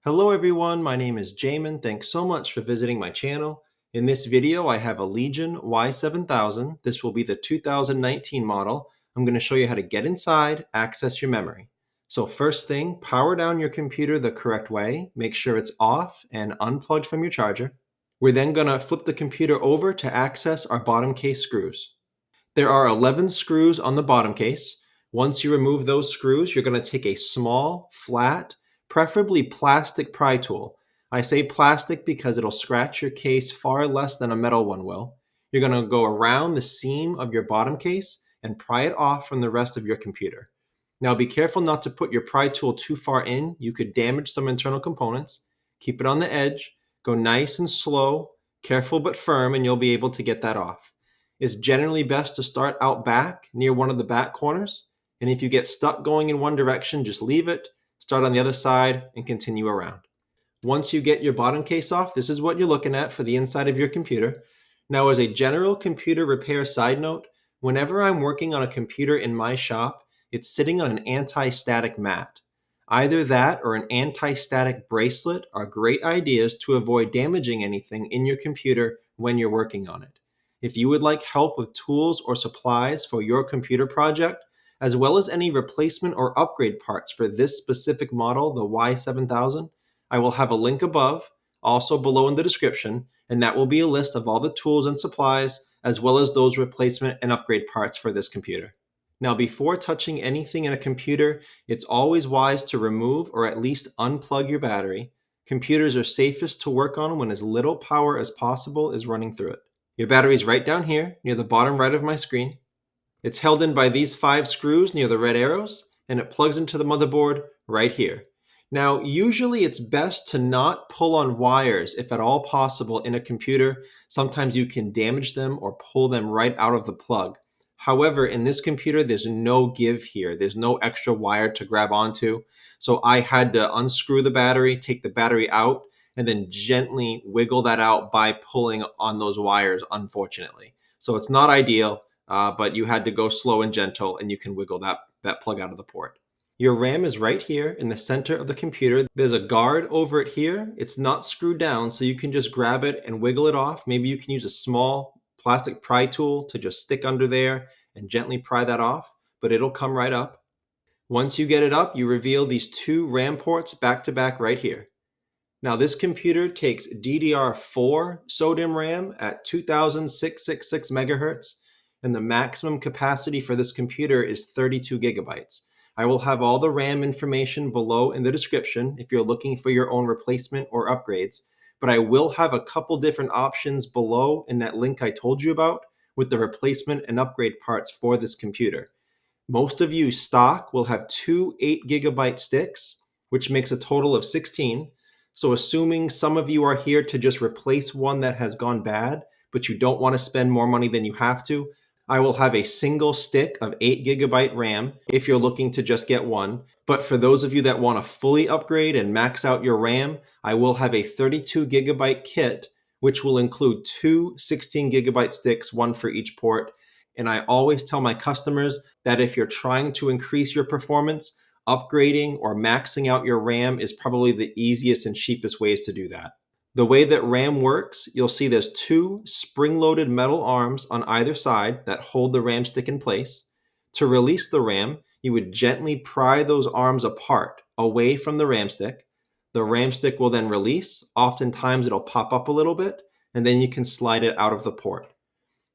Hello everyone, my name is Jamin. Thanks so much for visiting my channel. In this video, I have a Legion Y7000. This will be the 2019 model. I'm going to show you how to get inside, access your memory. So first thing, power down your computer the correct way. Make sure it's off and unplugged from your charger. We're then going to flip the computer over to access our bottom case screws. There are 11 screws on the bottom case. Once you remove those screws, you're going to take a small, flat, preferably plastic pry tool. I say plastic because it'll scratch your case far less than a metal one will. You're going to go around the seam of your bottom case and pry it off from the rest of your computer. Now be careful not to put your pry tool too far in. You could damage some internal components. Keep it on the edge. Go nice and slow, careful but firm, and you'll be able to get that off. It's generally best to start out back near one of the back corners. And if you get stuck going in one direction, just leave it, start on the other side, and continue around. Once you get your bottom case off, this is what you're looking at for the inside of your computer. Now, as a general computer repair side note, whenever I'm working on a computer in my shop, it's sitting on an anti-static mat. Either that or an anti-static bracelet are great ideas to avoid damaging anything in your computer when you're working on it. If you would like help with tools or supplies for your computer project, as well as any replacement or upgrade parts for this specific model, the Y7000, I will have a link above, also below in the description, and that will be a list of all the tools and supplies, as well as those replacement and upgrade parts for this computer. Now, before touching anything in a computer, it's always wise to remove or at least unplug your battery. Computers are safest to work on when as little power as possible is running through it. Your battery is right down here near the bottom right of my screen. It's held in by these 5 screws near the red arrows, and it plugs into the motherboard right here. Now, usually it's best to not pull on wires if at all possible in a computer. Sometimes you can damage them or pull them right out of the plug. However, in this computer, there's no give here. There's no extra wire to grab onto. So I had to unscrew the battery, take the battery out, and then gently wiggle that out by pulling on those wires, unfortunately. So it's not ideal, but you had to go slow and gentle, and you can wiggle that plug out of the port. Your RAM is right here in the center of the computer. There's a guard over it here. It's not screwed down, so you can just grab it and wiggle it off. Maybe you can use a small plastic pry tool to just stick under there and gently pry that off, but it'll come right up. Once you get it up, you reveal these 2 RAM ports back to back right here. Now, this computer takes DDR4 SODIMM RAM at 2666 megahertz, and the maximum capacity for this computer is 32 gigabytes. I will have all the RAM information below in the description if you're looking for your own replacement or upgrades, but I will have a couple different options below in that link I told you about with the replacement and upgrade parts for this computer. Most of you stock will have 2 8 gigabyte sticks, which makes a total of 16. So assuming some of you are here to just replace one that has gone bad, but you don't want to spend more money than you have to, I will have a single stick of 8 gigabyte RAM if you're looking to just get one. But for those of you that want to fully upgrade and max out your RAM, I will have a 32 gigabyte kit, which will include 2 16 gigabyte sticks, one for each port. And I always tell my customers that if you're trying to increase your performance, upgrading or maxing out your RAM is probably the easiest and cheapest ways to do that. The way that RAM works, you'll see there's 2 spring-loaded metal arms on either side that hold the RAM stick in place. To release the RAM, you would gently pry those arms apart, away from the RAM stick. The RAM stick will then release. Oftentimes it'll pop up a little bit, and then you can slide it out of the port.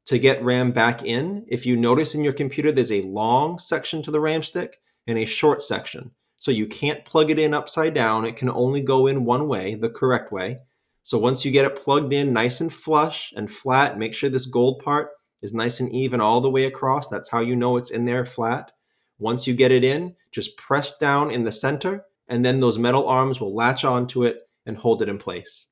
To get RAM back in, if you notice in your computer, there's a long section to the RAM stick and a short section. So you can't plug it in upside down. It can only go in one way, the correct way. So once you get it plugged in nice and flush and flat, make sure this gold part is nice and even all the way across. That's how you know it's in there flat. Once you get it in, just press down in the center, and then those metal arms will latch onto it and hold it in place.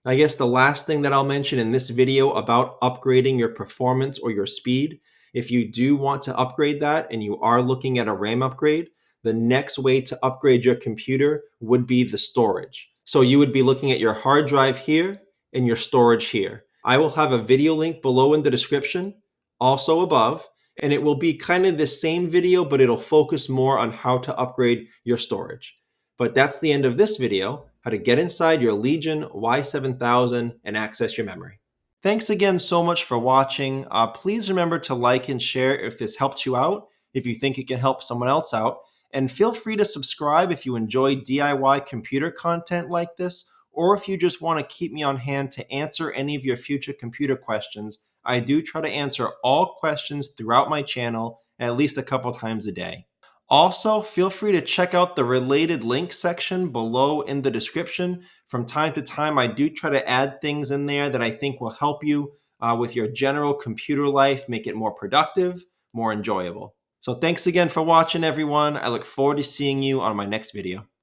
I guess the last thing that I'll mention in this video about upgrading your performance or your speed, if you do want to upgrade that and you are looking at a RAM upgrade, the next way to upgrade your computer would be the storage. So you would be looking at your hard drive here and your storage here. I will have a video link below in the description, also above, and it will be kind of the same video, but it'll focus more on how to upgrade your storage. But that's the end of this video. how to get inside your Legion Y7000 and access your memory. Thanks again so much for watching. Please remember to like and share if this helped you out, if you think it can help someone else out. And feel free to subscribe if you enjoy DIY computer content like this, or if you just want to keep me on hand to answer any of your future computer questions. I do try to answer all questions throughout my channel at least a couple times a day. Also, feel free to check out the related links section below in the description. From time to time, I do try to add things in there that I think will help you with your general computer life, make it more productive, more enjoyable. So thanks again for watching, everyone. I look forward to seeing you on my next video.